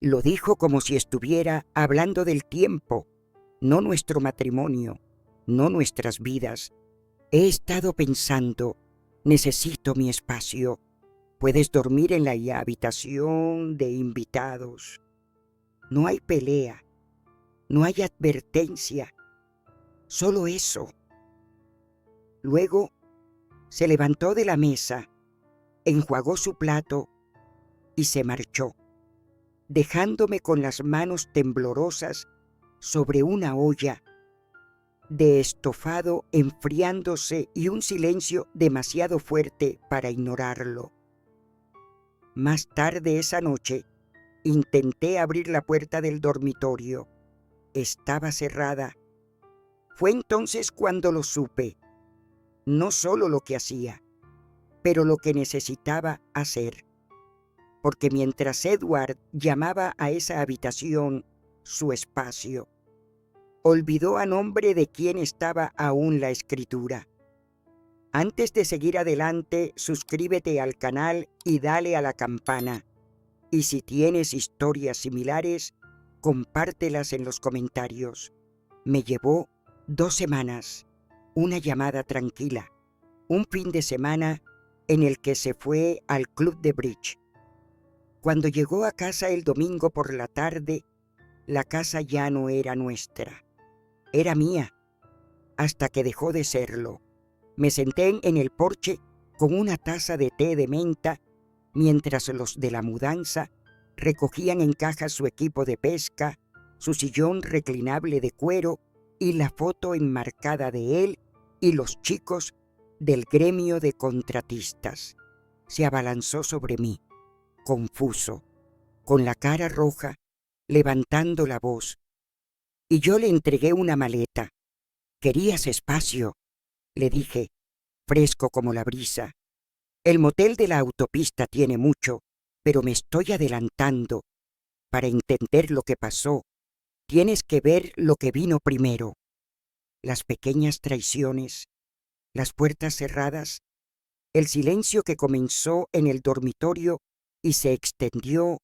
Lo dijo como si estuviera hablando del tiempo, no nuestro matrimonio, no nuestras vidas. He estado pensando, necesito mi espacio. Puedes dormir en la habitación de invitados. No hay pelea, no hay advertencia, solo eso. Luego se levantó de la mesa, enjuagó su plato y se marchó, dejándome con las manos temblorosas sobre una olla de estofado enfriándose y un silencio demasiado fuerte para ignorarlo. Más tarde esa noche, intenté abrir la puerta del dormitorio. Estaba cerrada. Fue entonces cuando lo supe, no solo lo que hacía, pero lo que necesitaba hacer. Porque mientras Edward llamaba a esa habitación su espacio, olvidó a nombre de quién estaba aún la escritura. Antes de seguir adelante, suscríbete al canal y dale a la campana. Y si tienes historias similares, compártelas en los comentarios. Me llevó 2 semanas, una llamada tranquila, un fin de semana en el que se fue al club de bridge. Cuando llegó a casa el domingo por la tarde, la casa ya no era nuestra, era mía, hasta que dejó de serlo. Me senté en el porche con una taza de té de menta mientras los de la mudanza recogían en cajas su equipo de pesca, su sillón reclinable de cuero y la foto enmarcada de él y los chicos del gremio de contratistas. Se abalanzó sobre mí, confuso, con la cara roja, levantando la voz, y yo le entregué una maleta. «¿Querías espacio?», le dije, fresco como la brisa. «El motel de la autopista tiene mucho, pero me estoy adelantando. Para entender lo que pasó, tienes que ver lo que vino primero. Las pequeñas traiciones, las puertas cerradas, el silencio que comenzó en el dormitorio y se extendió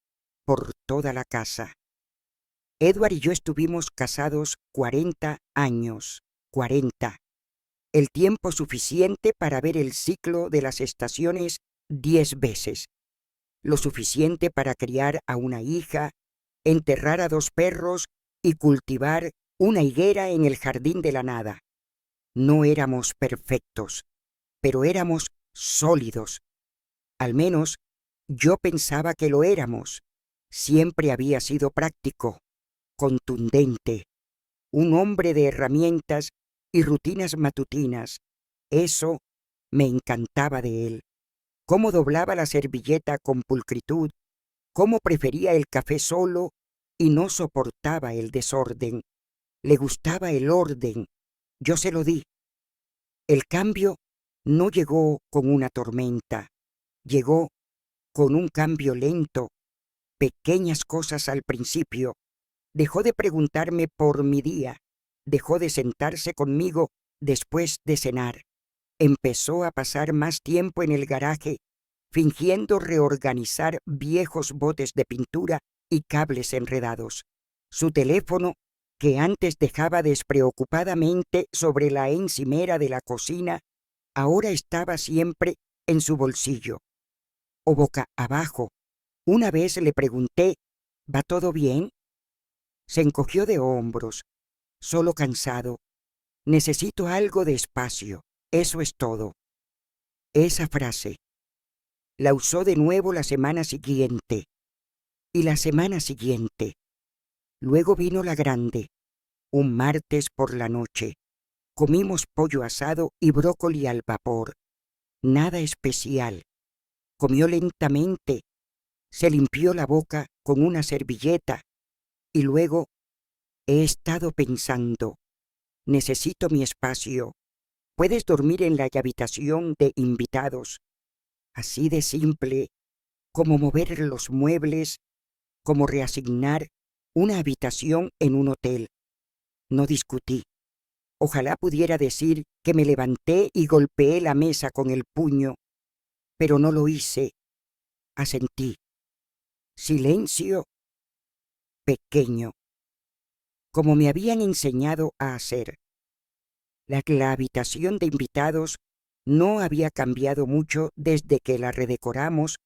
por toda la casa. Edward y yo estuvimos casados 40 años, 40. El tiempo suficiente para ver el ciclo de las estaciones 10 veces. Lo suficiente para criar a una hija, enterrar a 2 perros y cultivar una higuera en el jardín de la nada. No éramos perfectos, pero éramos sólidos. Al menos yo pensaba que lo éramos. Siempre había sido práctico, contundente, un hombre de herramientas y rutinas matutinas. Eso me encantaba de él. Cómo doblaba la servilleta con pulcritud, cómo prefería el café solo y no soportaba el desorden. Le gustaba el orden. Yo se lo di. El cambio no llegó con una tormenta, llegó con un cambio lento, pequeñas cosas al principio. Dejó de preguntarme por mi día, dejó de sentarse conmigo después de cenar. Empezó a pasar más tiempo en el garaje, fingiendo reorganizar viejos botes de pintura y cables enredados. Su teléfono, que antes dejaba despreocupadamente sobre la encimera de la cocina, ahora estaba siempre en su bolsillo, o boca abajo. Una vez le pregunté, «¿Va todo bien?». Se encogió de hombros, «Solo cansado. Necesito algo de espacio. Eso es todo». Esa frase la usó de nuevo la semana siguiente, y la semana siguiente. Luego vino la grande, un martes por la noche. Comimos pollo asado y brócoli al vapor. Nada especial. Comió lentamente, se limpió la boca con una servilleta y luego, «He estado pensando, necesito mi espacio. Puedes dormir en la habitación de invitados». Así de simple, como mover los muebles, como reasignar una habitación en un hotel. No discutí. Ojalá pudiera decir que me levanté y golpeé la mesa con el puño, pero no lo hice. Asentí. Silencio pequeño, como me habían enseñado a hacer. La habitación de invitados no había cambiado mucho desde que la redecoramos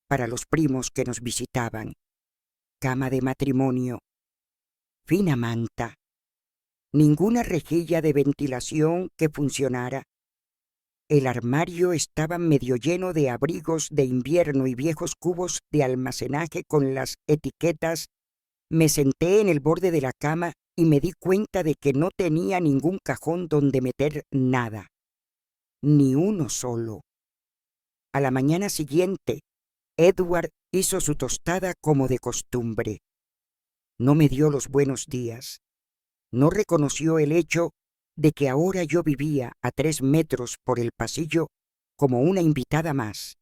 para los primos que nos visitaban. Cama de matrimonio, fina manta, ninguna rejilla de ventilación que funcionara. El armario estaba medio lleno de abrigos de invierno y viejos cubos de almacenaje con las etiquetas. Me senté en el borde de la cama y me di cuenta de que no tenía ningún cajón donde meter nada, ni uno solo. A la mañana siguiente, Edward hizo su tostada como de costumbre. No me dio los buenos días. No reconoció el hecho de que ahora yo vivía a 3 metros por el pasillo como una invitada más.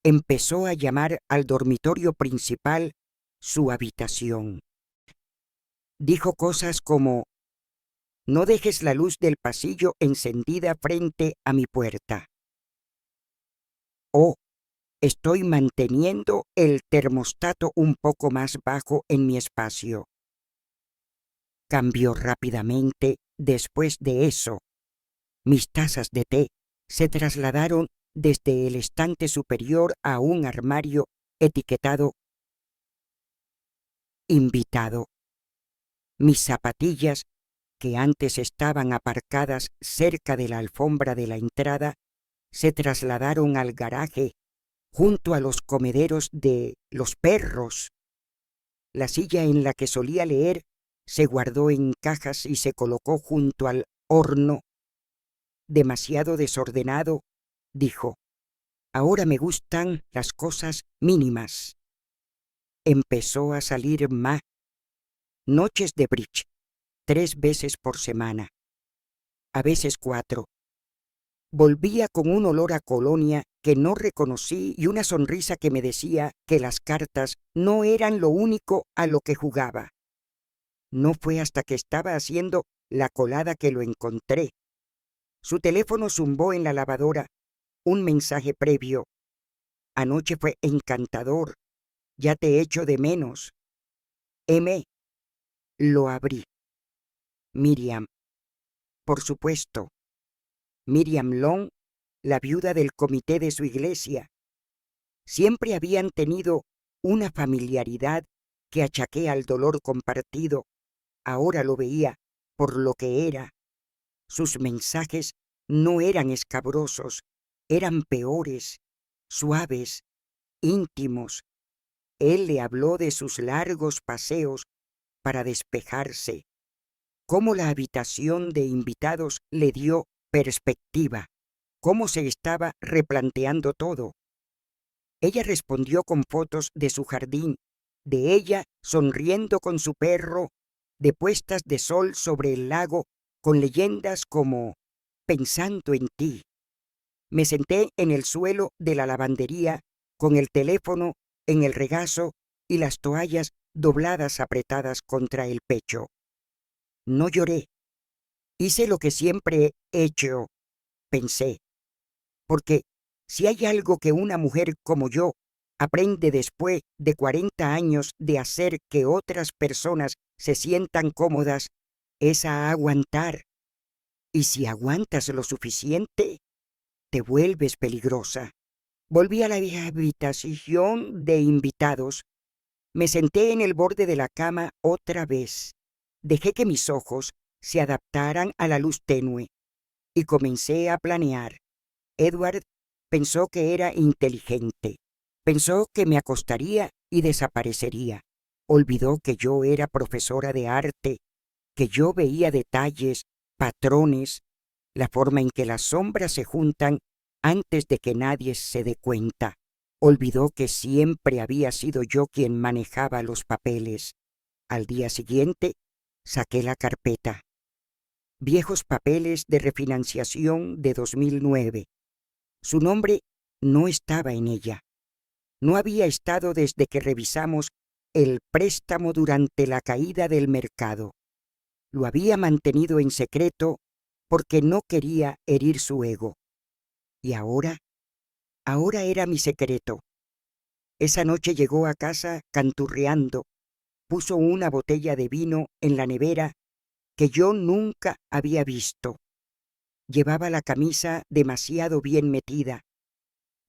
Empezó a llamar al dormitorio principal su habitación. Dijo cosas como: «No dejes la luz del pasillo encendida frente a mi puerta». O: «Estoy manteniendo el termostato un poco más bajo en mi espacio». Cambió rápidamente después de eso. Mis tazas de té se trasladaron desde el estante superior a un armario etiquetado «Invitado». Mis zapatillas, que antes estaban aparcadas cerca de la alfombra de la entrada, se trasladaron al garaje junto a los comederos de los perros. La silla en la que solía leer se guardó en cajas y se colocó junto al horno. Demasiado desordenado, dijo. Ahora me gustan las cosas mínimas. Empezó a salir noches de bridge, 3 veces por semana, a veces 4. Volvía con un olor a colonia que no reconocí y una sonrisa que me decía que las cartas no eran lo único a lo que jugaba. No fue hasta que estaba haciendo la colada que lo encontré. Su teléfono zumbó en la lavadora. Un mensaje previo: «Anoche fue encantador. Ya te echo de menos. M». Lo abrí. Miriam. Por supuesto. Miriam Long, la viuda del comité de su iglesia. Siempre habían tenido una familiaridad que achaqué al dolor compartido. Ahora lo veía por lo que era. Sus mensajes no eran escabrosos, eran peores, suaves, íntimos. Él le habló de sus largos paseos para despejarse, cómo la habitación de invitados le dio perspectiva, cómo se estaba replanteando todo. Ella respondió con fotos de su jardín, de ella sonriendo con su perro, de puestas de sol sobre el lago, con leyendas como «Pensando en ti». Me senté en el suelo de la lavandería con el teléfono en el regazo y las toallas dobladas apretadas contra el pecho. No lloré. Hice lo que siempre he hecho, pensé, porque si hay algo que una mujer como yo aprende después de 40 años de hacer que otras personas se sientan cómodas, es a aguantar. Y si aguantas lo suficiente, te vuelves peligrosa. Volví a la habitación de invitados. Me senté en el borde de la cama otra vez. Dejé que mis ojos se adaptaran a la luz tenue y comencé a planear. Edward pensó que era inteligente. Pensó que me acostaría y desaparecería. Olvidó que yo era profesora de arte, que yo veía detalles, patrones, la forma en que las sombras se juntan antes de que nadie se dé cuenta. Olvidó que siempre había sido yo quien manejaba los papeles. Al día siguiente, saqué la carpeta. Viejos papeles de refinanciación de 2009. Su nombre no estaba en ella. No había estado desde que revisamos el préstamo durante la caída del mercado. Lo había mantenido en secreto porque no quería herir su ego. Y ahora era mi secreto. Esa noche llegó a casa canturreando. puso una botella de vino en la nevera que yo nunca había visto. Llevaba la camisa demasiado bien metida,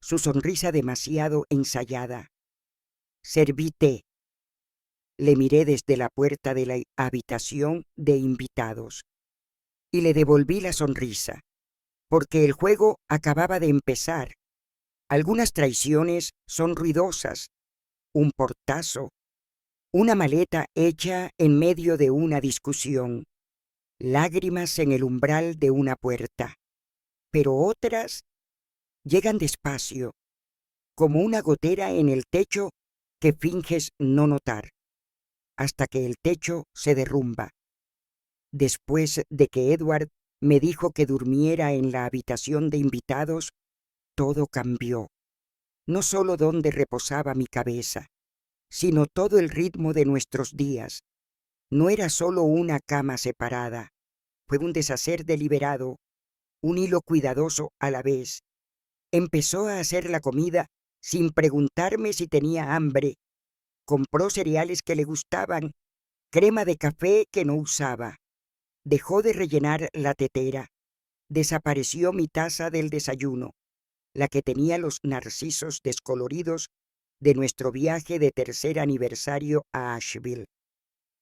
su sonrisa demasiado ensayada. Serví té. Le miré desde la puerta de la habitación de invitados y le devolví la sonrisa, porque el juego acababa de empezar. Algunas traiciones son ruidosas, un portazo, una maleta hecha en medio de una discusión, lágrimas en el umbral de una puerta, pero otras llegan despacio, como una gotera en el techo que finges no notar, hasta que el techo se derrumba. Después de que Edward me dijo que durmiera en la habitación de invitados, todo cambió. No solo donde reposaba mi cabeza, sino todo el ritmo de nuestros días. No era solo una cama separada, fue un deshacer deliberado, un hilo cuidadoso a la vez. Empezó a hacer la comida sin preguntarme si tenía hambre. Compró cereales que le gustaban, crema de café que no usaba. Dejó de rellenar la tetera. Desapareció mi taza del desayuno, la que tenía los narcisos descoloridos de nuestro viaje de tercer aniversario a Asheville.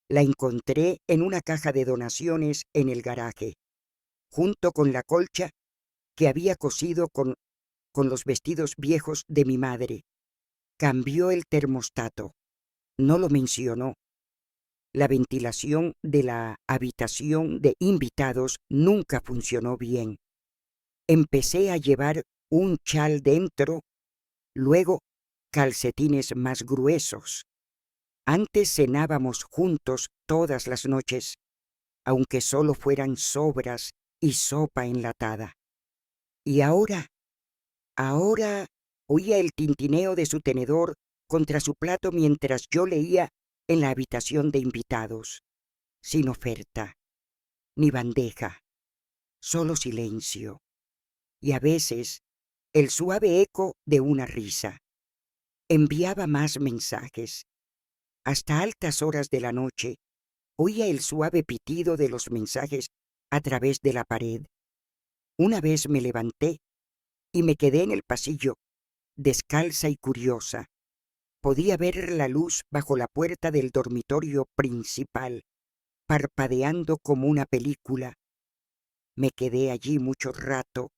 La encontré en una caja de donaciones en el garaje, junto con la colcha que había cosido con los vestidos viejos de mi madre. Cambió el termostato. No lo mencionó. La ventilación de la habitación de invitados nunca funcionó bien. Empecé a llevar un chal dentro, luego calcetines más gruesos. Antes cenábamos juntos todas las noches, aunque solo fueran sobras y sopa enlatada. Y ahora oía el tintineo de su tenedor contra su plato mientras yo leía en la habitación de invitados. Sin oferta, ni bandeja, solo silencio. Y a veces el suave eco de una risa. Enviaba más mensajes. Hasta altas horas de la noche oía el suave pitido de los mensajes a través de la pared. Una vez me levanté y me quedé en el pasillo, descalza y curiosa. Podía ver la luz bajo la puerta del dormitorio principal, parpadeando como una película. Me quedé allí mucho rato,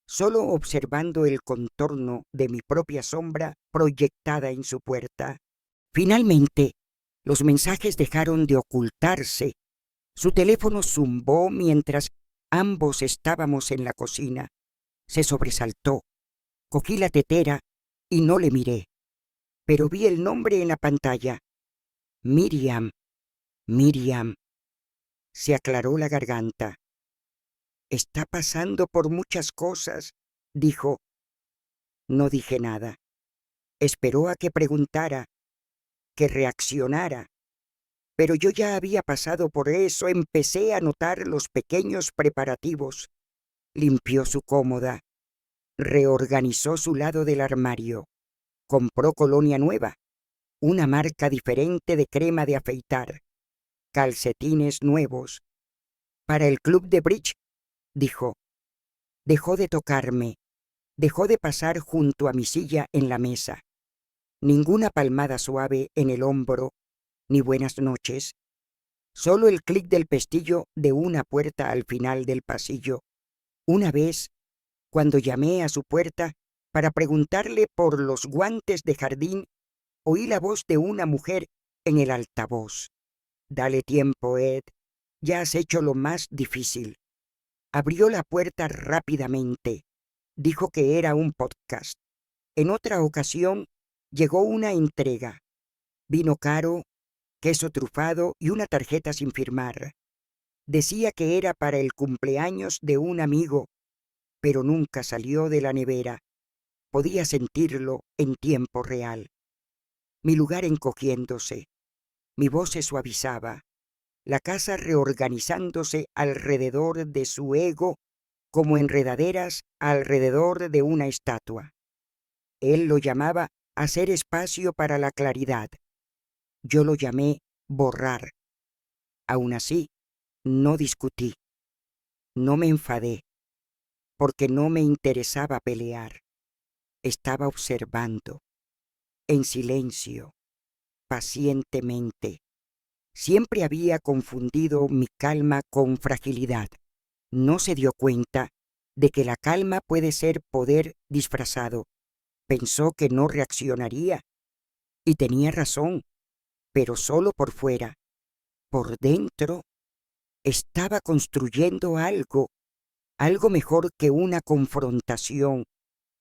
solo observando el contorno de mi propia sombra proyectada en su puerta. Finalmente, los mensajes dejaron de ocultarse. Su teléfono zumbó mientras ambos estábamos en la cocina. Se sobresaltó. Cogí la tetera y no le miré, pero vi el nombre en la pantalla. Miriam. Miriam. Se aclaró la garganta. Está pasando por muchas cosas, dijo. No dije nada. Esperó a que preguntara, que reaccionara. Pero yo ya había pasado por eso. Empecé a notar los pequeños preparativos. Limpió su cómoda. Reorganizó su lado del armario. Compró colonia nueva, una marca diferente de crema de afeitar, calcetines nuevos. Para el club de bridge, dijo. Dejó de tocarme, dejó de pasar junto a mi silla en la mesa. Ninguna palmada suave en el hombro, ni buenas noches. Solo el clic del pestillo de una puerta al final del pasillo. Una vez, cuando llamé a su puerta para preguntarle por los guantes de jardín, oí la voz de una mujer en el altavoz. Dale tiempo, Ed. Ya has hecho lo más difícil. Abrió la puerta rápidamente. Dijo que era un podcast. En otra ocasión llegó una entrega. Vino caro, queso trufado y una tarjeta sin firmar. Decía que era para el cumpleaños de un amigo, pero nunca salió de la nevera. Podía sentirlo en tiempo real. Mi lugar encogiéndose. Mi voz se suavizaba. La casa reorganizándose alrededor de su ego como enredaderas alrededor de una estatua. Él lo llamaba hacer espacio para la claridad. Yo lo llamé borrar. Aún así, no discutí, no me enfadé, porque no me interesaba pelear. Estaba observando, en silencio, pacientemente. Siempre había confundido mi calma con fragilidad. No se dio cuenta de que la calma puede ser poder disfrazado. Pensó que no reaccionaría, y tenía razón, pero solo por fuera. Por dentro estaba construyendo algo mejor que una confrontación,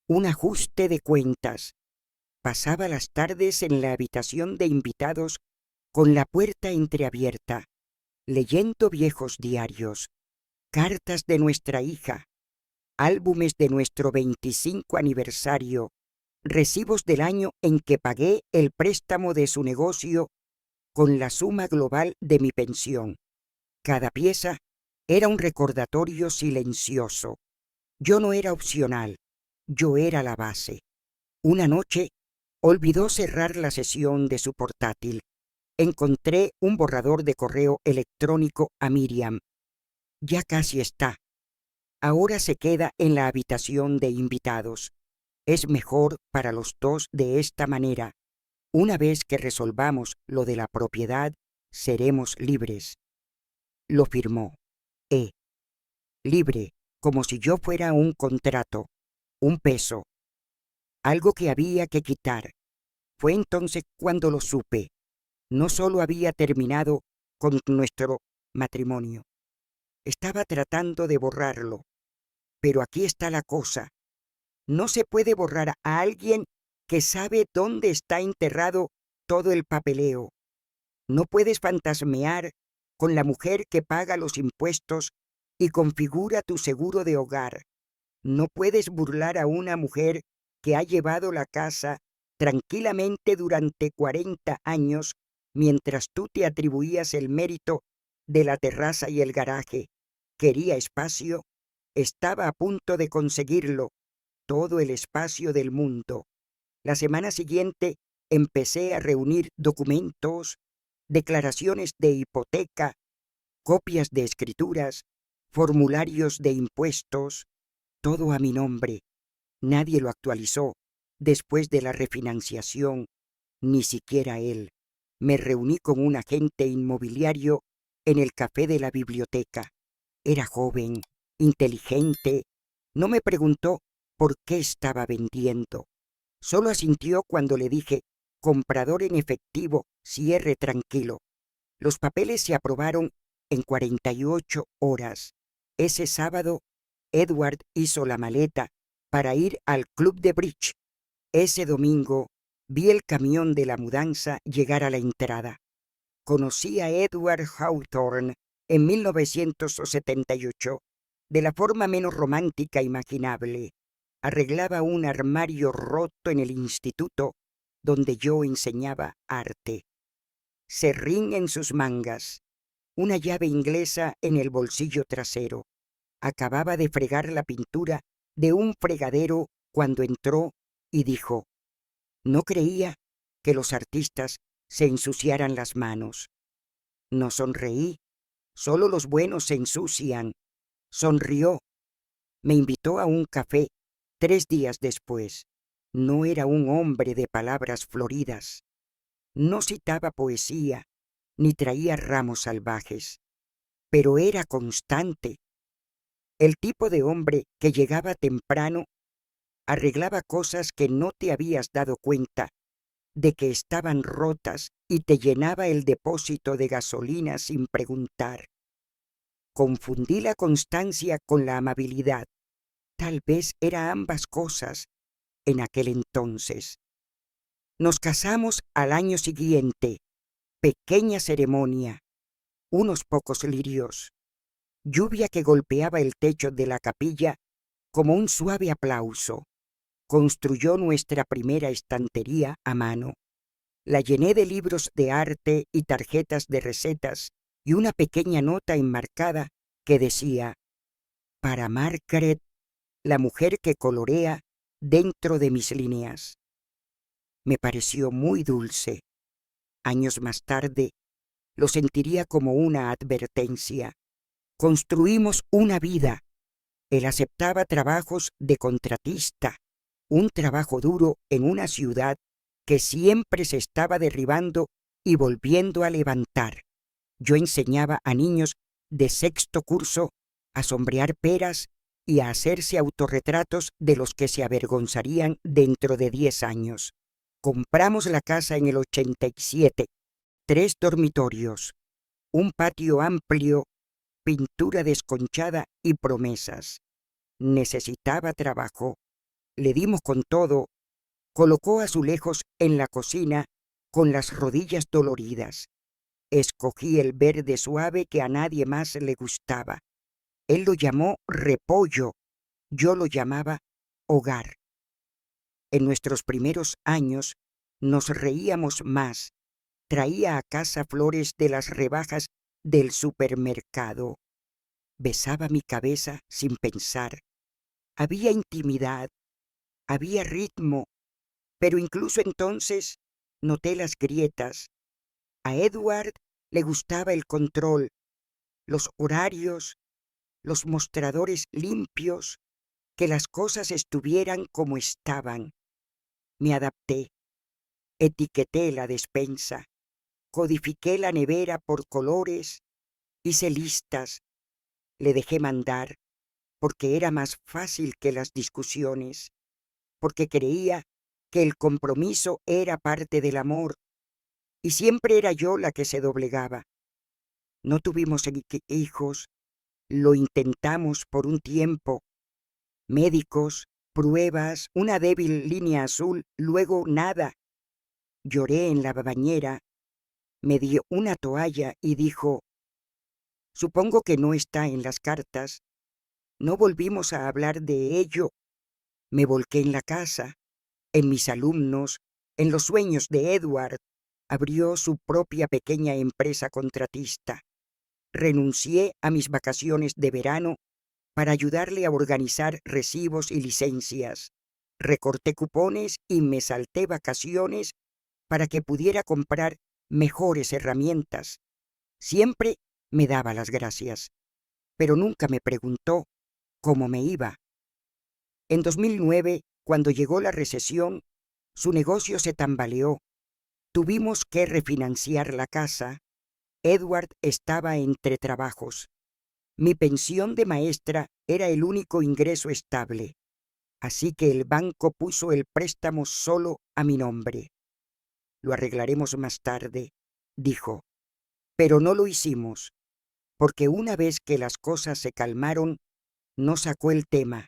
un ajuste de cuentas. Pasaba las tardes en la habitación de invitados con la puerta entreabierta, leyendo viejos diarios, cartas de nuestra hija, álbumes de nuestro 25 aniversario, recibos del año en que pagué el préstamo de su negocio con la suma global de mi pensión. Cada pieza era un recordatorio silencioso. Yo no era opcional, yo era la base. Una noche olvidó cerrar la sesión de su portátil. Encontré un borrador de correo electrónico a Miriam. Ya casi está. Ahora se queda en la habitación de invitados. Es mejor para los dos de esta manera. Una vez que resolvamos lo de la propiedad, seremos libres. Lo firmó. Libre, como si yo fuera un contrato, un peso, algo que había que quitar. Fue entonces cuando lo supe. No solo había terminado con nuestro matrimonio, estaba tratando de borrarlo. Pero aquí está la cosa. No se puede borrar a alguien que sabe dónde está enterrado todo el papeleo. No puedes fantasmear con la mujer que paga los impuestos y configura tu seguro de hogar. No puedes burlar a una mujer que ha llevado la casa tranquilamente durante 40 años mientras tú te atribuías el mérito de la terraza y el garaje. Quería espacio, estaba a punto de conseguirlo, todo el espacio del mundo. La semana siguiente empecé a reunir documentos, declaraciones de hipoteca, copias de escrituras, formularios de impuestos, todo a mi nombre. Nadie lo actualizó después de la refinanciación, ni siquiera él. Me reuní con un agente inmobiliario en el café de la biblioteca. Era joven, inteligente. No me preguntó por qué estaba vendiendo. Solo asintió cuando le dije, comprador en efectivo, cierre tranquilo. Los papeles se aprobaron en 48 horas. Ese sábado, Edward hizo la maleta para ir al club de bridge. Ese domingo, vi el camión de la mudanza llegar a la entrada. Conocí a Edward Hawthorne en 1978, de la forma menos romántica imaginable. Arreglaba un armario roto en el instituto donde yo enseñaba arte. Serrín en sus mangas, una llave inglesa en el bolsillo trasero. Acababa de fregar la pintura de un fregadero cuando entró y dijo, no creía que los artistas se ensuciaran las manos. No sonreí, solo los buenos se ensucian. Sonrió. Me invitó a un café 3 días después. No era un hombre de palabras floridas. No citaba poesía, ni traía ramos salvajes. Pero era constante. El tipo de hombre que llegaba temprano, arreglaba cosas que no te habías dado cuenta de que estaban rotas y te llenaba el depósito de gasolina sin preguntar. Confundí la constancia con la amabilidad. Tal vez era ambas cosas en aquel entonces. Nos casamos al año siguiente. Pequeña ceremonia, unos pocos lirios, lluvia que golpeaba el techo de la capilla como un suave aplauso. Construyó nuestra primera estantería a mano. La llené de libros de arte y tarjetas de recetas y una pequeña nota enmarcada que decía, para Margaret, la mujer que colorea dentro de mis líneas. Me pareció muy dulce. Años más tarde, lo sentiría como una advertencia. Construimos una vida. Él aceptaba trabajos de contratista, un trabajo duro en una ciudad que siempre se estaba derribando y volviendo a levantar. Yo enseñaba a niños de sexto curso a sombrear peras y a hacerse autorretratos de los que se avergonzarían dentro de 10 años. Compramos la casa en el 87, 3 dormitorios, un patio amplio, pintura desconchada y promesas. Necesitaba trabajo. Le dimos con todo. Colocó azulejos en la cocina con las rodillas doloridas. Escogí el verde suave que a nadie más le gustaba. Él lo llamó repollo, yo lo llamaba hogar. En nuestros primeros años nos reíamos más. Traía a casa flores de las rebajas del supermercado. Besaba mi cabeza sin pensar. Había intimidad, había ritmo, pero incluso entonces noté las grietas. A Edward le gustaba el control, los horarios, los mostradores limpios, que las cosas estuvieran como estaban. Me adapté, etiqueté la despensa, codifiqué la nevera por colores, hice listas, le dejé mandar, porque era más fácil que las discusiones, porque creía que el compromiso era parte del amor, y siempre era yo la que se doblegaba. No tuvimos hijos, lo intentamos por un tiempo. Médicos, pruebas, una débil línea azul, luego nada. Lloré en la bañera, me dio una toalla y dijo, supongo que no está en las cartas. No volvimos a hablar de ello. Me volqué en la casa, en mis alumnos, en los sueños de Edward. Abrió su propia pequeña empresa contratista. Renuncié a mis vacaciones de verano para ayudarle a organizar recibos y licencias. Recorté cupones y me salté vacaciones para que pudiera comprar mejores herramientas. Siempre me daba las gracias, pero nunca me preguntó cómo me iba. En 2009, cuando llegó la recesión, su negocio se tambaleó. Tuvimos que refinanciar la casa. Edward estaba entre trabajos. Mi pensión de maestra era el único ingreso estable, así que el banco puso el préstamo solo a mi nombre. Lo arreglaremos más tarde, dijo, pero no lo hicimos, porque una vez que las cosas se calmaron, no sacó el tema,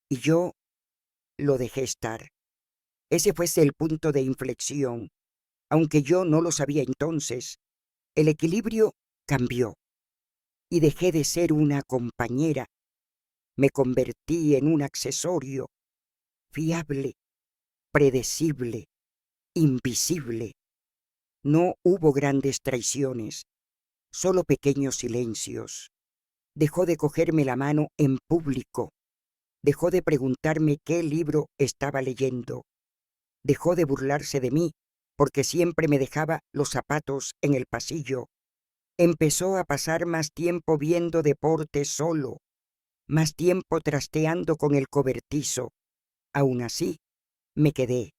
y yo lo dejé estar. Ese fue el punto de inflexión. Aunque yo no lo sabía entonces, el equilibrio cambió. Y dejé de ser una compañera. Me convertí en un accesorio, fiable, predecible, invisible. No hubo grandes traiciones, solo pequeños silencios. Dejó de cogerme la mano en público. Dejó de preguntarme qué libro estaba leyendo. Dejó de burlarse de mí porque siempre me dejaba los zapatos en el pasillo. Empezó a pasar más tiempo viendo deporte solo, más tiempo trasteando con el cobertizo. Aún así, me quedé.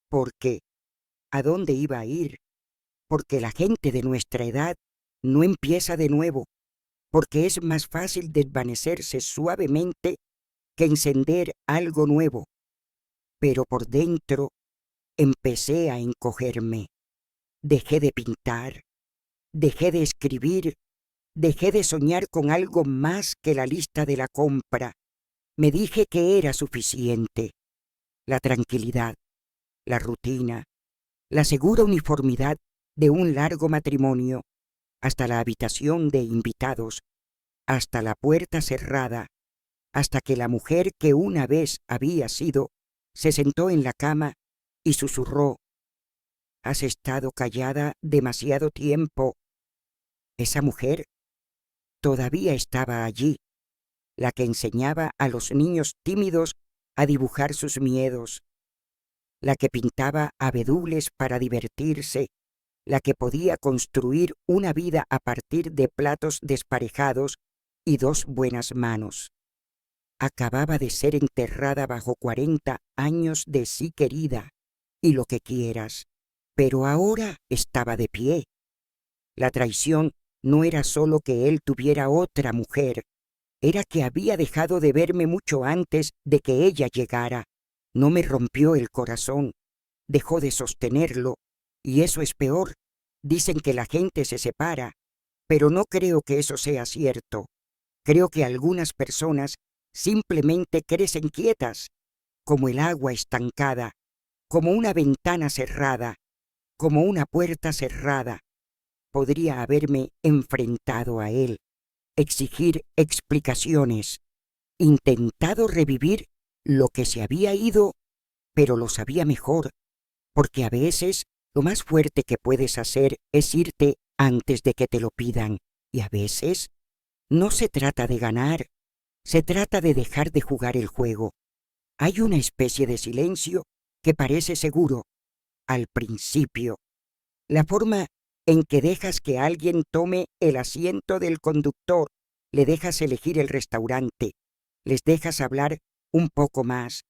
¿Por qué? ¿A dónde iba a ir? Porque la gente de nuestra edad no empieza de nuevo, porque es más fácil desvanecerse suavemente que encender algo nuevo. Pero por dentro empecé a encogerme. Dejé de pintar, dejé de escribir, dejé de soñar con algo más que la lista de la compra. Me dije que era suficiente. La tranquilidad, la rutina, la segura uniformidad de un largo matrimonio, hasta la habitación de invitados, hasta la puerta cerrada, hasta que la mujer que una vez había sido, se sentó en la cama y susurró, «Has estado callada demasiado tiempo». Esa mujer todavía estaba allí, la que enseñaba a los niños tímidos a dibujar sus miedos, la que pintaba abedules para divertirse, la que podía construir una vida a partir de platos desparejados y dos buenas manos. Acababa de ser enterrada bajo 40 años de sí querida y lo que quieras, pero ahora estaba de pie. La traición no era solo que él tuviera otra mujer, era que había dejado de verme mucho antes de que ella llegara. No me rompió el corazón, dejó de sostenerlo, y eso es peor. Dicen que la gente se separa, pero no creo que eso sea cierto. Creo que algunas personas simplemente crecen quietas, como el agua estancada, como una ventana cerrada, como una puerta cerrada. Podría haberme enfrentado a él, exigir explicaciones, intentado revivir lo que se había ido, pero lo sabía mejor, porque a veces lo más fuerte que puedes hacer es irte antes de que te lo pidan, y a veces no se trata de ganar, se trata de dejar de jugar el juego. Hay una especie de silencio que parece seguro al principio, la forma en que dejas que alguien tome el asiento del conductor, le dejas elegir el restaurante, les dejas hablar un poco más,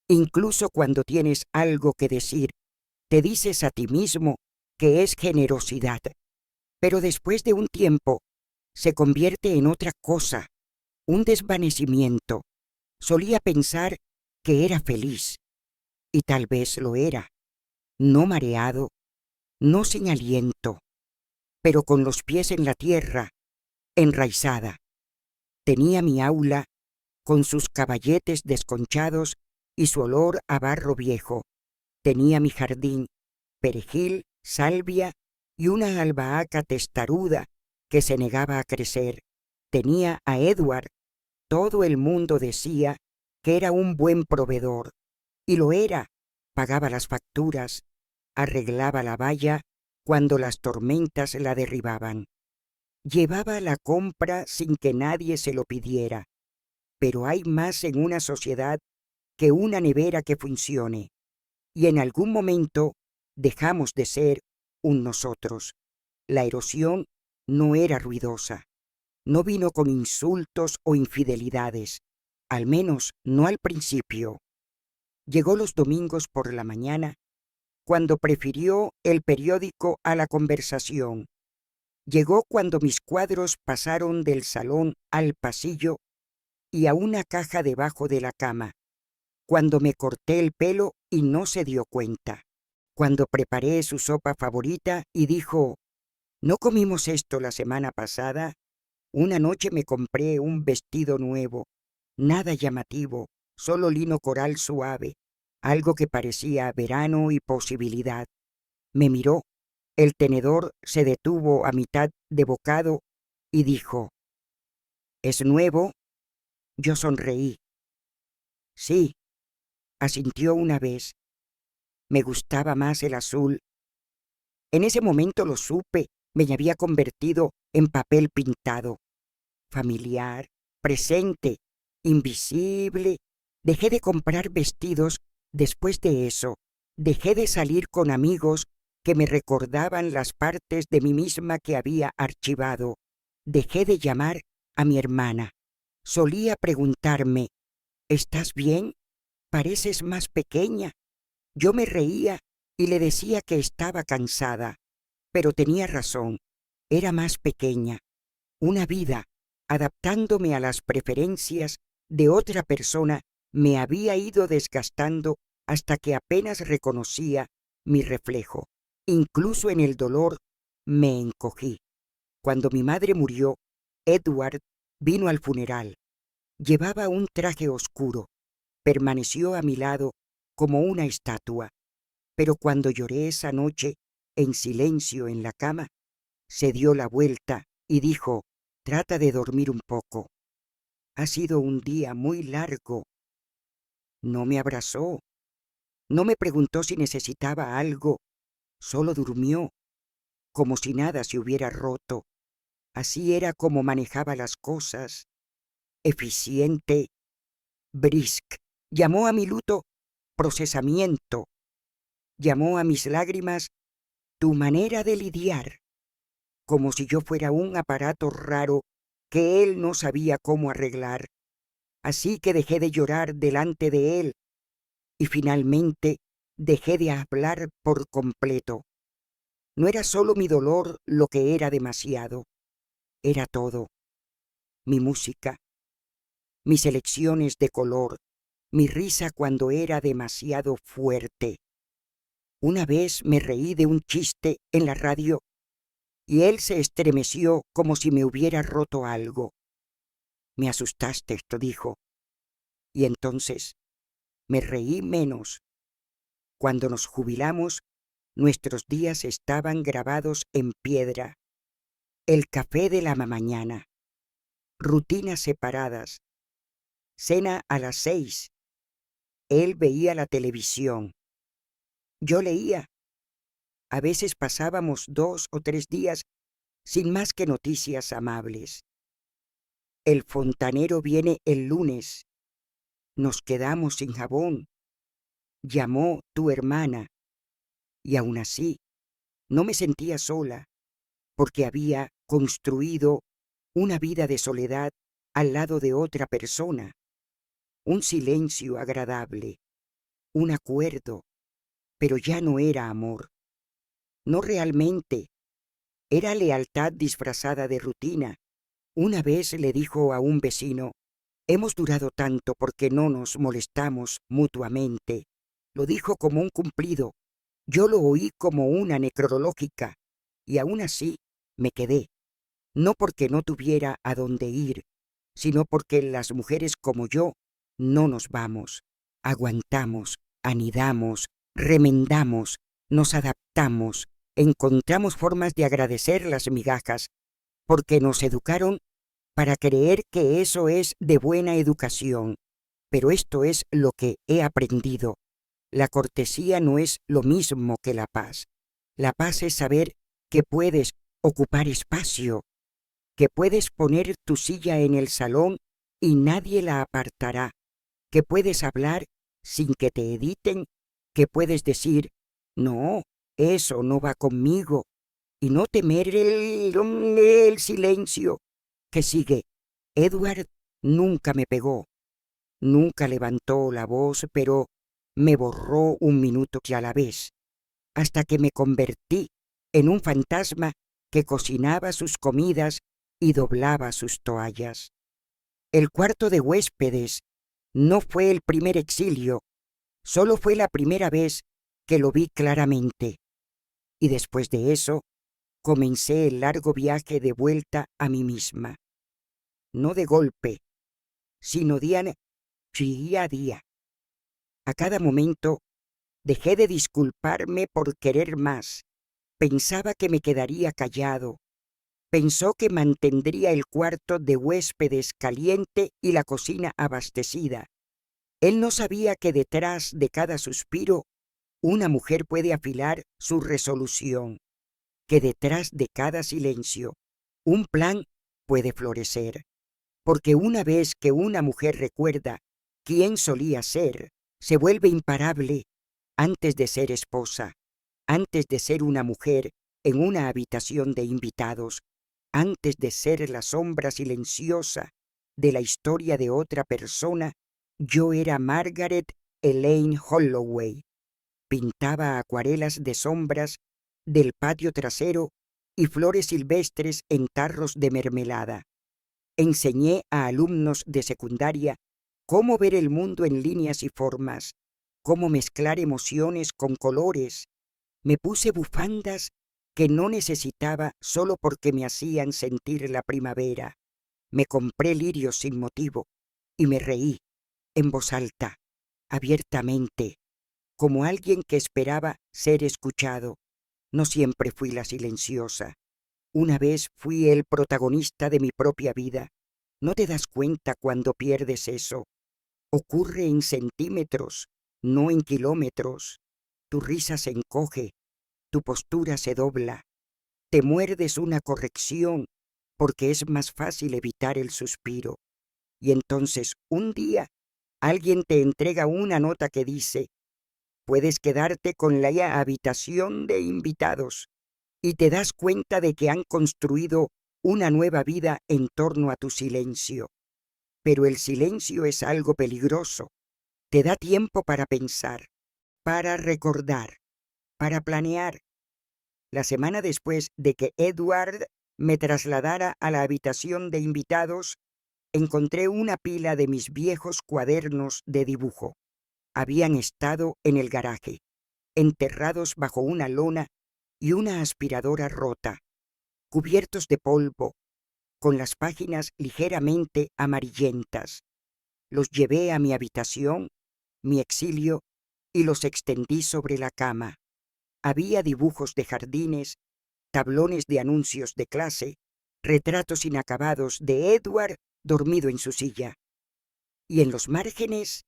incluso cuando tienes algo que decir, te dices a ti mismo que es generosidad, pero después de un tiempo se convierte en otra cosa, un desvanecimiento. Solía pensar que era feliz, y tal vez lo era, no mareado, no sin aliento, pero con los pies en la tierra, enraizada. Tenía mi aula, con sus caballetes desconchados y su olor a barro viejo. Tenía mi jardín, perejil, salvia y una albahaca testaruda que se negaba a crecer. Tenía a Edward. Todo el mundo decía que era un buen proveedor, y lo era. Pagaba las facturas, arreglaba la valla cuando las tormentas la derribaban. Llevaba la compra sin que nadie se lo pidiera. Pero hay más en una sociedad que una nevera que funcione, y en algún momento dejamos de ser un nosotros. La erosión no era ruidosa, no vino con insultos o infidelidades, al menos no al principio. Llegó los domingos por la mañana, cuando prefirió el periódico a la conversación. Llegó cuando mis cuadros pasaron del salón al pasillo y a una caja debajo de la cama, cuando me corté el pelo y no se dio cuenta, cuando preparé su sopa favorita y dijo: ¿no comimos esto la semana pasada? Una noche me compré un vestido nuevo, nada llamativo, solo lino coral suave, algo que parecía verano y posibilidad. Me miró, el tenedor se detuvo a mitad de bocado y dijo: ¿es nuevo? Yo sonreí. Sí, asintió una vez. Me gustaba más el azul. En ese momento lo supe, me había convertido en papel pintado. Familiar, presente, invisible. Dejé de comprar vestidos después de eso. Dejé de salir con amigos que me recordaban las partes de mí misma que había archivado. Dejé de llamar a mi hermana. Solía preguntarme: ¿estás bien? Pareces más pequeña. Yo me reía y le decía que estaba cansada, pero tenía razón. Era más pequeña. Una vida, adaptándome a las preferencias de otra persona, me había ido desgastando hasta que apenas reconocía mi reflejo. Incluso en el dolor me encogí. Cuando mi madre murió, Edward vino al funeral. Llevaba un traje oscuro. Permaneció a mi lado como una estatua. Pero cuando lloré esa noche, en silencio en la cama, se dio la vuelta y dijo: trata de dormir un poco. Ha sido un día muy largo. No me abrazó, no me preguntó si necesitaba algo, solo durmió, como si nada se hubiera roto. Así era como manejaba las cosas, eficiente, brisk. Llamó a mi luto procesamiento, llamó a mis lágrimas tu manera de lidiar, como si yo fuera un aparato raro que él no sabía cómo arreglar. Así que dejé de llorar delante de él y finalmente dejé de hablar por completo. No era solo mi dolor lo que era demasiado, era todo: mi música, mis elecciones de color, mi risa cuando era demasiado fuerte. Una vez me reí de un chiste en la radio y él se estremeció como si me hubiera roto algo. Me asustaste, esto dijo, y entonces me reí menos. Cuando nos jubilamos, nuestros días estaban grabados en piedra. El café de la mañana, rutinas separadas, cena a las 6. Él veía la televisión. Yo leía. A veces pasábamos 2 o 3 días sin más que noticias amables. El fontanero viene el lunes. Nos quedamos sin jabón. Llamó tu hermana. Y aún así, no me sentía sola, porque había construido una vida de soledad al lado de otra persona. Un silencio agradable, un acuerdo, pero ya no era amor. No realmente, era lealtad disfrazada de rutina. Una vez le dijo a un vecino: hemos durado tanto porque no nos molestamos mutuamente. Lo dijo como un cumplido. Yo lo oí como una necrológica, y aún así me quedé, no porque no tuviera a dónde ir, sino porque las mujeres como yo no nos vamos. Aguantamos, anidamos, remendamos, nos adaptamos, encontramos formas de agradecer las migajas, porque nos educaron para creer que eso es de buena educación. Pero esto es lo que he aprendido. La cortesía no es lo mismo que la paz. La paz es saber que puedes ocupar espacio, que puedes poner tu silla en el salón y nadie la apartará, que puedes hablar sin que te editen, que puedes decir: no, eso no va conmigo, y no temer el silencio que sigue. Edward nunca me pegó, nunca levantó la voz, pero me borró un minuto que a la vez, hasta que me convertí en un fantasma que cocinaba sus comidas y doblaba sus toallas. El cuarto de huéspedes no fue el primer exilio, solo fue la primera vez que lo vi claramente. Y después de eso, comencé el largo viaje de vuelta a mí misma. No de golpe, sino día a día. A cada momento dejé de disculparme por querer más. Pensaba que me quedaría callado. Pensó que mantendría el cuarto de huéspedes caliente y la cocina abastecida. Él no sabía que detrás de cada suspiro una mujer puede afilar su resolución, que detrás de cada silencio un plan puede florecer. Porque una vez que una mujer recuerda quién solía ser, se vuelve imparable antes de ser esposa, antes de ser una mujer en una habitación de invitados, antes de ser la sombra silenciosa de la historia de otra persona. Yo era Margaret Elaine Holloway. Pintaba acuarelas de sombras del patio trasero y flores silvestres en tarros de mermelada. Enseñé a alumnos de secundaria cómo ver el mundo en líneas y formas, cómo mezclar emociones con colores. Me puse bufandas que no necesitaba solo porque me hacían sentir la primavera. Me compré lirios sin motivo y me reí en voz alta, abiertamente, como alguien que esperaba ser escuchado. No siempre fui la silenciosa. Una vez fui el protagonista de mi propia vida. ¿No te das cuenta cuando pierdes eso? Ocurre en centímetros, no en kilómetros. Tu risa se encoge, tu postura se dobla. Te muerdes una corrección porque es más fácil evitar el suspiro. Y entonces, un día, alguien te entrega una nota que dice: Puedes quedarte con la habitación de invitados y te das cuenta de que han construido una nueva vida en torno a tu silencio. Pero el silencio es algo peligroso. Te da tiempo para pensar, para recordar, para planear. La semana después de que Edward me trasladara a la habitación de invitados, encontré una pila de mis viejos cuadernos de dibujo. Habían estado en el garaje, enterrados bajo una lona y una aspiradora rota, cubiertos de polvo, con las páginas ligeramente amarillentas. Los llevé a mi habitación, mi exilio, y los extendí sobre la cama. Había dibujos de jardines, tablones de anuncios de clase, retratos inacabados de Edward dormido en su silla. Y en los márgenes,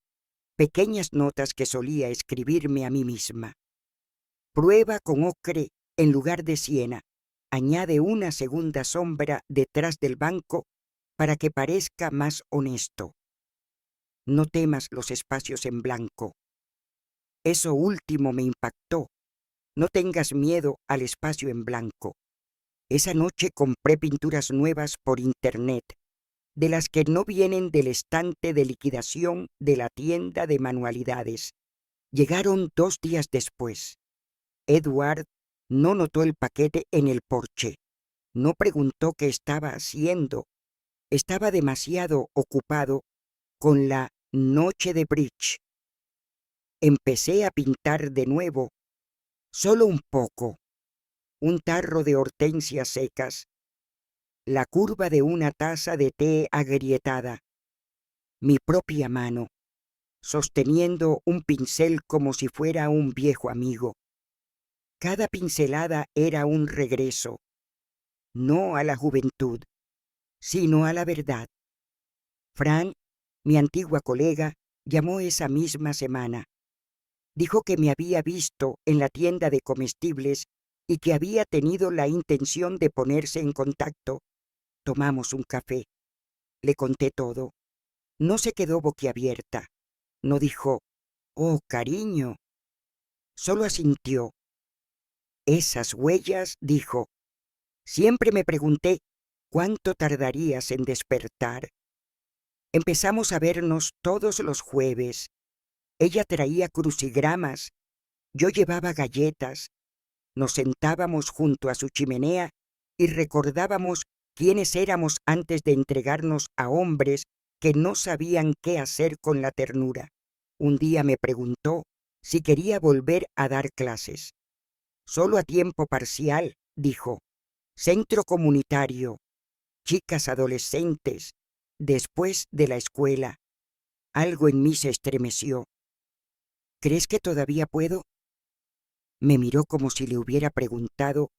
pequeñas notas que solía escribirme a mí misma. Prueba con ocre en lugar de siena. Añade una segunda sombra detrás del banco para que parezca más honesto. No temas los espacios en blanco. Eso último me impactó. No tengas miedo al espacio en blanco. Esa noche compré pinturas nuevas por internet, de las que no vienen del estante de liquidación de la tienda de manualidades. Llegaron 2 días después. Edward no notó el paquete en el porche. No preguntó qué estaba haciendo. Estaba demasiado ocupado con la noche de bridge. Empecé a pintar de nuevo, solo un poco. Un tarro de hortensias secas, la curva de una taza de té agrietada, mi propia mano, sosteniendo un pincel como si fuera un viejo amigo. Cada pincelada era un regreso, no a la juventud, sino a la verdad. Fran, mi antigua colega, llamó esa misma semana. Dijo que me había visto en la tienda de comestibles y que había tenido la intención de ponerse en contacto. Tomamos un café. Le conté todo. No se quedó boquiabierta. No dijo, «Oh, cariño». Solo asintió. «Esas huellas», dijo. «Siempre me pregunté cuánto tardarías en despertar». Empezamos a vernos todos los jueves. Ella traía crucigramas, yo llevaba galletas. Nos sentábamos junto a su chimenea y recordábamos quiénes éramos antes de entregarnos a hombres que no sabían qué hacer con la ternura. Un día me preguntó si quería volver a dar clases. «Solo a tiempo parcial», dijo. «Centro comunitario, chicas adolescentes, después de la escuela». Algo en mí se estremeció. «¿Crees que todavía puedo?» Me miró como si le hubiera preguntado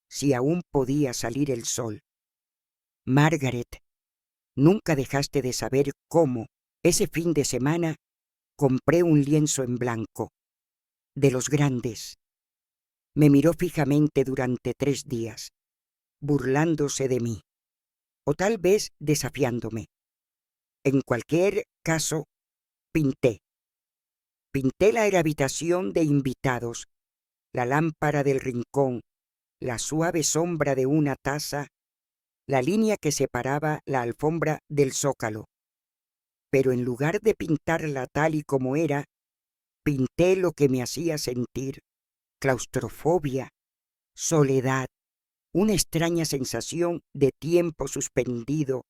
si aún podía salir el sol. «Margaret, nunca dejaste de saber cómo, ese fin de semana, compré un lienzo en blanco, de los grandes». Me miró fijamente durante 3 días, burlándose de mí, o tal vez desafiándome. En cualquier caso, pinté. Pinté la habitación de invitados, la lámpara del rincón, la suave sombra de una taza, la línea que separaba la alfombra del zócalo. Pero en lugar de pintarla tal y como era, pinté lo que me hacía sentir: claustrofobia, soledad, una extraña sensación de tiempo suspendido.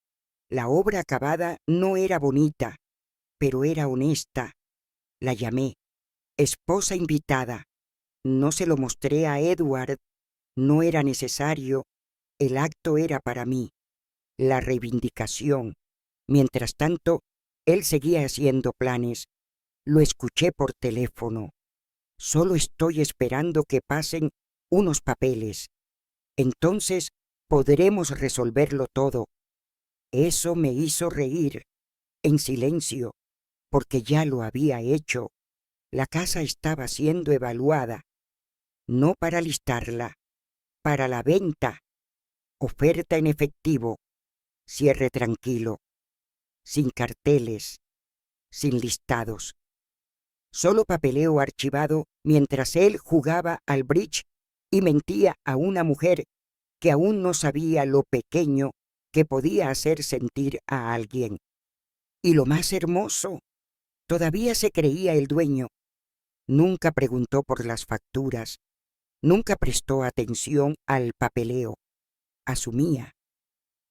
La obra acabada no era bonita, pero era honesta. La llamé esposa invitada. No se lo mostré a Edward. No era necesario. El acto era para mí, la reivindicación. Mientras tanto, él seguía haciendo planes. Lo escuché por teléfono. «Solo estoy esperando que pasen unos papeles. Entonces podremos resolverlo todo». Eso me hizo reír, en silencio, porque ya lo había hecho. La casa estaba siendo evaluada, no para listarla, para la venta. Oferta en efectivo, cierre tranquilo, sin carteles, sin listados. Solo papeleo archivado mientras él jugaba al bridge y mentía a una mujer que aún no sabía lo pequeño que podía hacer sentir a alguien. Y lo más hermoso, todavía se creía el dueño. Nunca preguntó por las facturas, nunca prestó atención al papeleo. Asumía,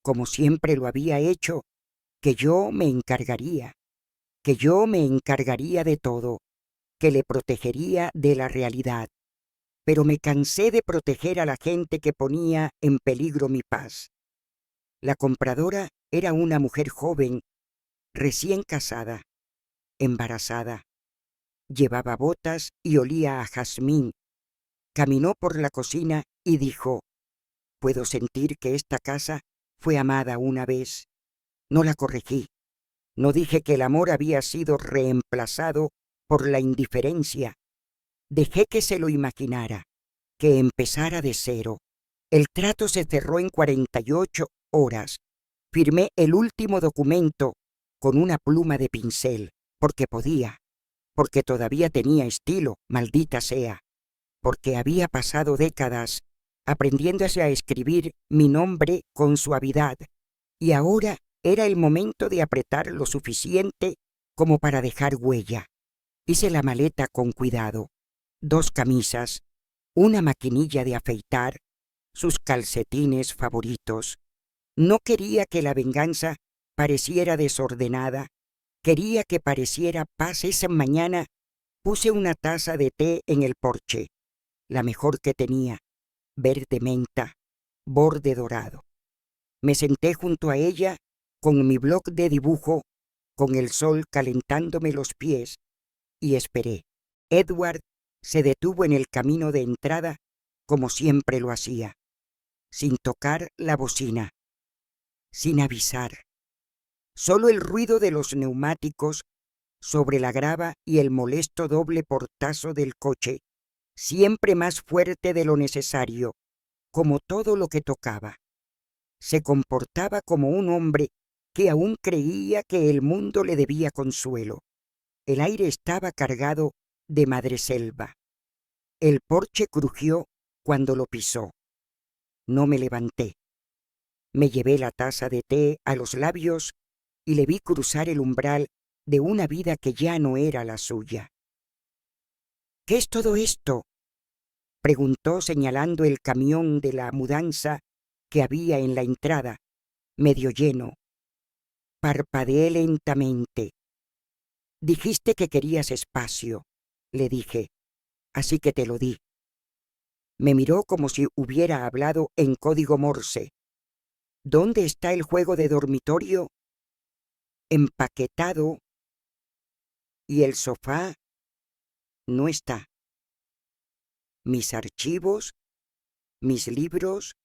como siempre lo había hecho, que yo me encargaría de todo, que le protegería de la realidad. Pero me cansé de proteger a la gente que ponía en peligro mi paz. La compradora era una mujer joven, recién casada, embarazada. Llevaba botas y olía a jazmín. Caminó por la cocina y dijo: «Puedo sentir que esta casa fue amada una vez». No la corregí. No dije que el amor había sido reemplazado por la indiferencia. Dejé que se lo imaginara, que empezara de cero. El trato se cerró en 48 horas. Firmé el último documento con una pluma de pincel, porque podía, porque todavía tenía estilo, maldita sea, porque había pasado décadas aprendiéndose a escribir mi nombre con suavidad, y ahora era el momento de apretar lo suficiente como para dejar huella. Hice la maleta con cuidado: 2 camisas, una maquinilla de afeitar, sus calcetines favoritos. No quería que la venganza pareciera desordenada, quería que pareciera paz. Esa mañana puse una taza de té en el porche, la mejor que tenía, verde menta, borde dorado. Me senté junto a ella con mi bloc de dibujo, con el sol calentándome los pies, y esperé. Edward se detuvo en el camino de entrada, como siempre lo hacía, sin tocar la bocina, sin avisar. Solo el ruido de los neumáticos sobre la grava y el molesto doble portazo del coche, siempre más fuerte de lo necesario, como todo lo que tocaba. Se comportaba como un hombre que aún creía que el mundo le debía consuelo. El aire estaba cargado de madreselva. El porche crujió cuando lo pisó. No me levanté. Me llevé la taza de té a los labios y le vi cruzar el umbral de una vida que ya no era la suya. «¿Qué es todo esto?», preguntó señalando el camión de la mudanza que había en la entrada, medio lleno. Parpadeé lentamente. «Dijiste que querías espacio», le dije, «así que te lo di». Me miró como si hubiera hablado en código Morse. «¿Dónde está el juego de dormitorio?». «Empaquetado». «¿Y el sofá?». «No está». «¿Mis archivos? ¿Mis libros?».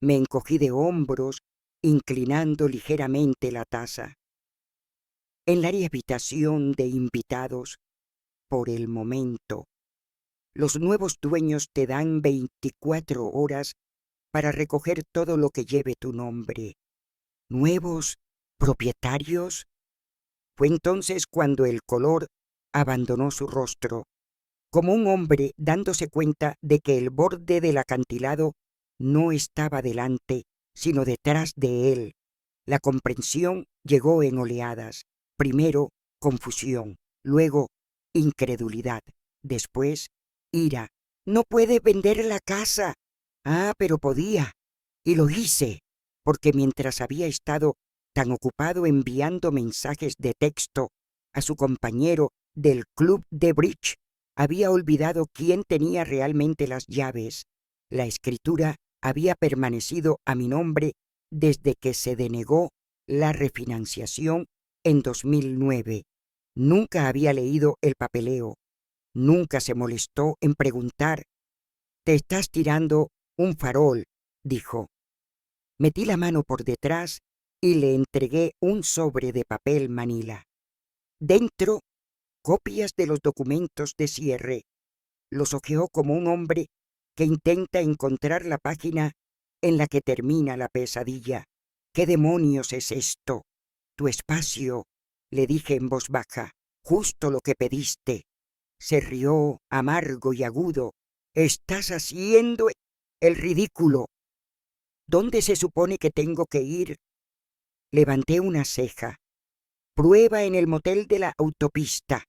Me encogí de hombros, inclinando ligeramente la taza. «En la habitación de invitados, por el momento. Los nuevos dueños te dan 24 horas para recoger todo lo que lleve tu nombre». «¿Nuevos propietarios?». Fue entonces cuando el color abandonó su rostro, como un hombre dándose cuenta de que el borde del acantilado no estaba delante, sino detrás de él. La comprensión llegó en oleadas. Primero, confusión, luego, incredulidad, después, ira. «No puede vender la casa». «Ah, pero podía». Y lo hice, porque mientras había estado tan ocupado enviando mensajes de texto a su compañero del club de bridge, había olvidado quién tenía realmente las llaves. La escritura había permanecido a mi nombre desde que se denegó la refinanciación en 2009. Nunca había leído el papeleo. Nunca se molestó en preguntar. «Te estás tirando un farol», dijo. Metí la mano por detrás y le entregué un sobre de papel manila. Dentro, copias de los documentos de cierre. Los hojeó como un hombre que intenta encontrar la página en la que termina la pesadilla. «¿Qué demonios es esto?». «Tu espacio», le dije en voz baja. Justo lo que pediste. Se rió amargo y agudo. Estás haciendo el ridículo. ¿Dónde se supone que tengo que ir? Levanté una ceja. Prueba en el motel de la autopista.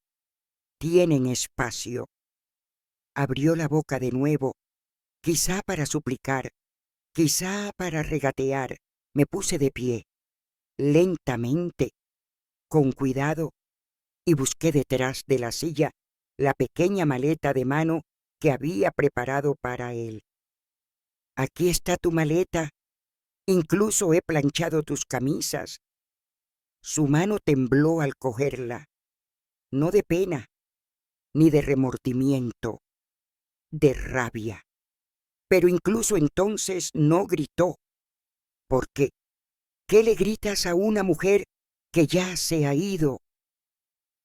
Tienen espacio. Abrió la boca de nuevo, quizá para suplicar, quizá para regatear. Me puse de pie, lentamente, con cuidado, y busqué detrás de la silla la pequeña maleta de mano que había preparado para él. Aquí está tu maleta. Incluso he planchado tus camisas. Su mano tembló al cogerla, no de pena, ni de remordimiento, de rabia. Pero incluso entonces no gritó. ¿Por qué? ¿Qué le gritas a una mujer que ya se ha ido?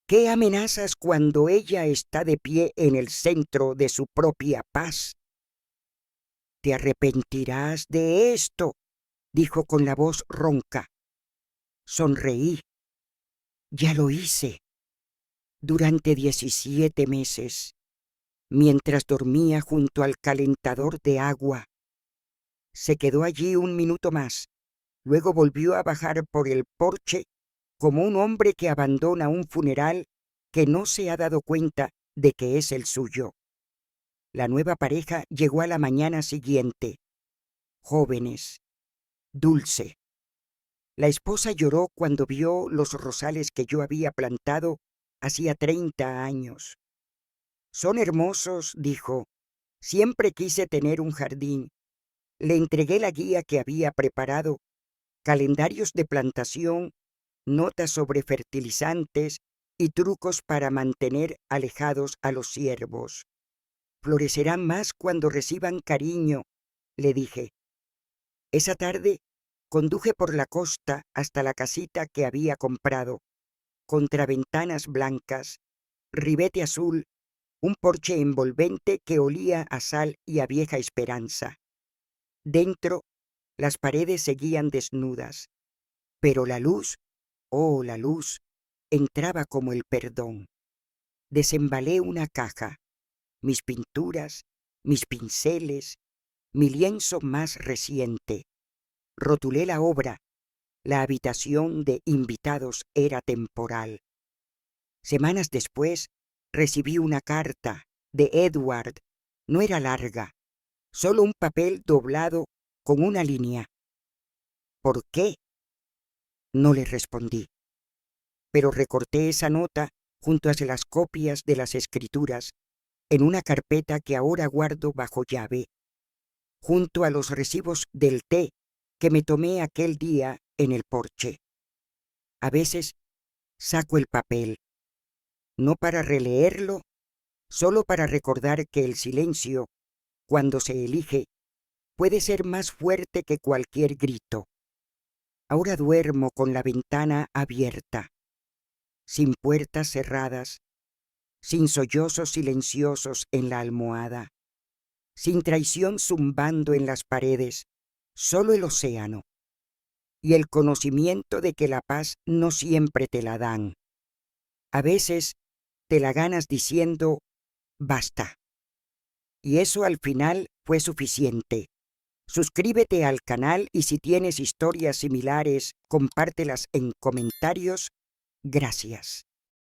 ¿Qué amenazas cuando ella está de pie en el centro de su propia paz? Te arrepentirás de esto, dijo con la voz ronca. Sonreí. Ya lo hice. Durante 17 meses, mientras dormía junto al calentador de agua. Se quedó allí un minuto más. Luego volvió a bajar por el porche como un hombre que abandona un funeral que no se ha dado cuenta de que es el suyo. La nueva pareja llegó a la mañana siguiente. Jóvenes. Dulce. La esposa lloró cuando vio los rosales que yo había plantado hacía 30 años. Son hermosos, dijo. Siempre quise tener un jardín. Le entregué la guía que había preparado, calendarios de plantación, notas sobre fertilizantes y trucos para mantener alejados a los ciervos. Florecerán más cuando reciban cariño, le dije. Esa tarde conduje por la costa hasta la casita que había comprado, contraventanas blancas, ribete azul, un porche envolvente que olía a sal y a vieja esperanza. Dentro, las paredes seguían desnudas, pero la luz, oh, la luz, entraba como el perdón. Desembalé una caja, mis pinturas, mis pinceles, mi lienzo más reciente. Rotulé la obra. La habitación de invitados era temporal. Semanas después, recibí una carta de Edward. No era larga, solo un papel doblado con una línea. ¿Por qué? No le respondí, pero recorté esa nota junto a las copias de las escrituras en una carpeta que ahora guardo bajo llave, junto a los recibos del té que me tomé aquel día en el porche. A veces saco el papel, no para releerlo, solo para recordar que el silencio, cuando se elige, puede ser más fuerte que cualquier grito. Ahora duermo con la ventana abierta, sin puertas cerradas, sin sollozos silenciosos en la almohada, sin traición zumbando en las paredes, solo el océano y el conocimiento de que la paz no siempre te la dan. A veces te la ganas diciendo basta. Y eso al final fue suficiente. Suscríbete al canal y si tienes historias similares, compártelas en comentarios. Gracias.